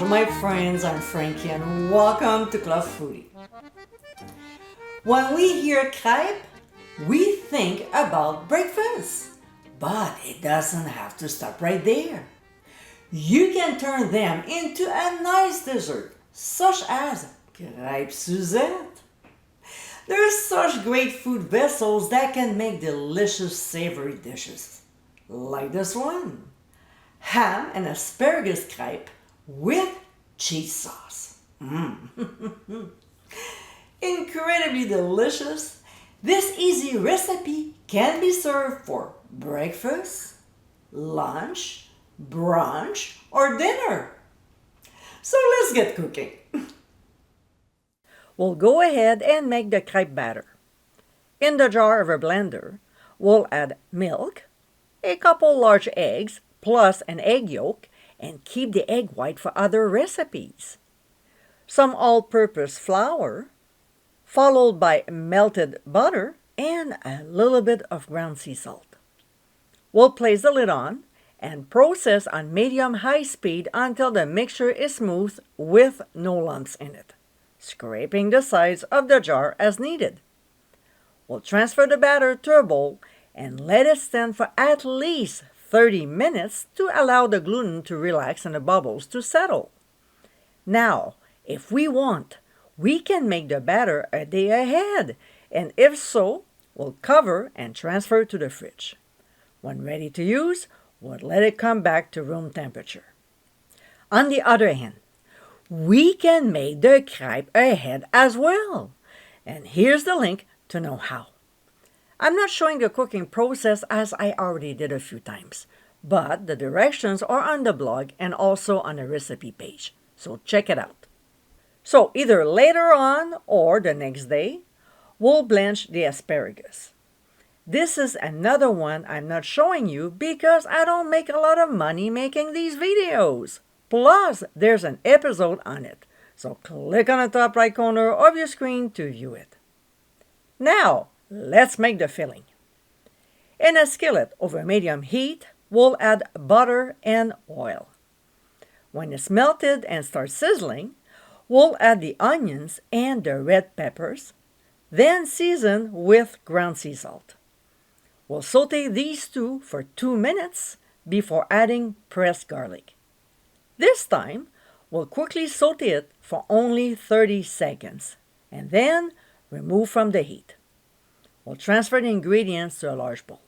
Bonjour my friends, I'm Frankie and welcome to Club Foodie. When we hear crepe, we think about breakfast, but it doesn't have to stop right there. You can turn them into a nice dessert, such as crepe Suzette. There are such great food vessels that can make delicious savory dishes, like this one. Ham and asparagus crepe with cheese sauce. Incredibly delicious, this easy recipe can be served for breakfast, lunch, brunch, or dinner. So let's get cooking. We'll go ahead and make the crepe batter. In the jar of a blender, we'll add milk, a couple large eggs, plus an egg yolk, and keep the egg white for other recipes. Some all-purpose flour, followed by melted butter and a little bit of ground sea salt. We'll place the lid on and process on medium-high speed until the mixture is smooth with no lumps in it, scraping the sides of the jar as needed. We'll transfer the batter to a bowl and let it stand for at least 30 minutes to allow the gluten to relax and the bubbles to settle. Now, if we want, we can make the batter a day ahead, and if so, we'll cover and transfer to the fridge. When ready to use, we'll let it come back to room temperature. On the other hand, we can make the crepe ahead as well, and here's the link to know how. I'm not showing the cooking process as I already did a few times, but the directions are on the blog and also on the recipe page, so check it out. So either later on or the next day, we'll blanch the asparagus. This is another one I'm not showing you because I don't make a lot of money making these videos. Plus, there's an episode on it, so click on the top right corner of your screen to view it. Now, let's make the filling. In a skillet over medium heat, we'll add butter and oil. When it's melted and starts sizzling, we'll add the onions and the red peppers, then season with ground sea salt. We'll saute these two for 2 minutes before adding pressed garlic. This time, we'll quickly saute it for only 30 seconds, and then remove from the heat. We'll transfer the ingredients to a large bowl.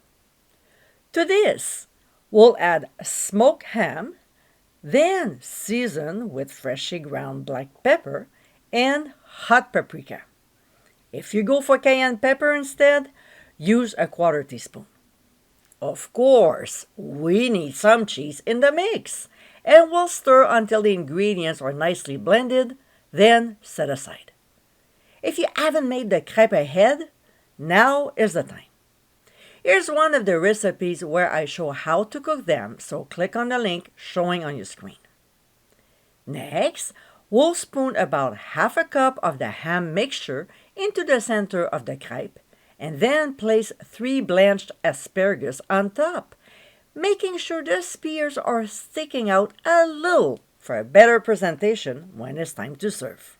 To this, we'll add smoked ham, then season with freshly ground black pepper and hot paprika. If you go for cayenne pepper instead, use a 1/4 teaspoon. Of course, we need some cheese in the mix, and we'll stir until the ingredients are nicely blended, then set aside. If you haven't made the crepe ahead, now is the time. Here's one of the recipes where I show how to cook them, so click on the link showing on your screen. Next, we'll spoon about 1/2 cup of the ham mixture into the center of the crepe, and then place 3 blanched asparagus on top, making sure the spears are sticking out a little for a better presentation when it's time to serve.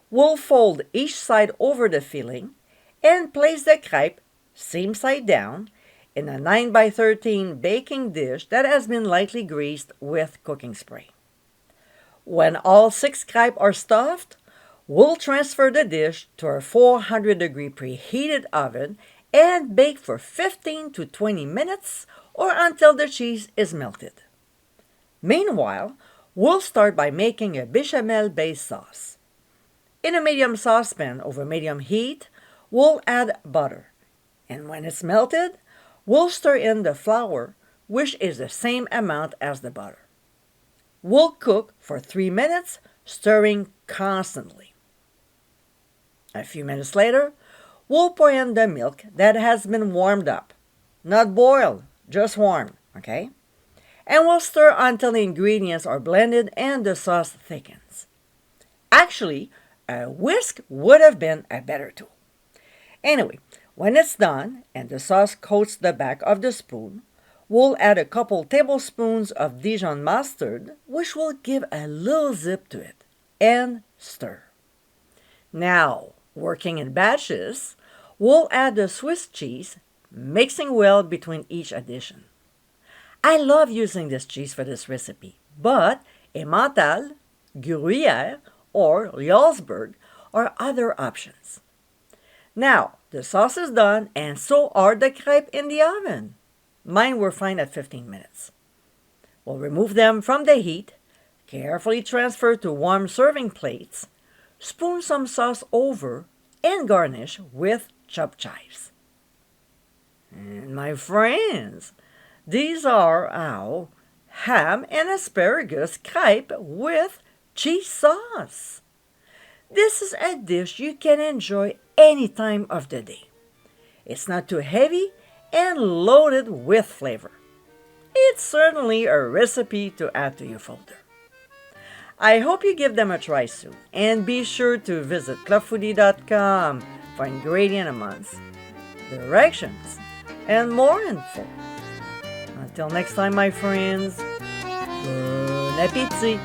We'll fold each side over the filling and place the crepe, same side down, in a 9x13 baking dish that has been lightly greased with cooking spray. When all 6 crepes are stuffed, we'll transfer the dish to our 400-degree preheated oven and bake for 15 to 20 minutes or until the cheese is melted. Meanwhile, we'll start by making a bechamel-based sauce. In a medium saucepan over medium heat, we'll add butter, and when it's melted, we'll stir in the flour, which is the same amount as the butter. We'll cook for 3 minutes, stirring constantly. A few minutes later, we'll pour in the milk that has been warmed up. Not boiled, just warm, okay? And we'll stir until the ingredients are blended and the sauce thickens. Actually, a whisk would have been a better tool. Anyway, when it's done and the sauce coats the back of the spoon, We'll add a couple tablespoons of Dijon mustard, which will give a little zip to it, and stir. Now, working in batches, we'll add the Swiss cheese, mixing well between each addition. I love using this cheese for this recipe, but Emmental, Gruyere, or Jarlsberg are other options. Now, the sauce is done, and so are the crepes in the oven. Mine were fine at 15 minutes. We'll remove them from the heat, carefully transfer to warm serving plates, spoon some sauce over, and garnish with chopped chives. And my friends, these are our ham and asparagus crepe with cheese sauce. This is a dish you can enjoy any time of the day. It's not too heavy and loaded with flavor. It's certainly a recipe to add to your folder. I hope you give them a try soon, and be sure to visit clubfoodie.com for ingredient amounts, directions, and more info. Until next time, my friends, bon appétit!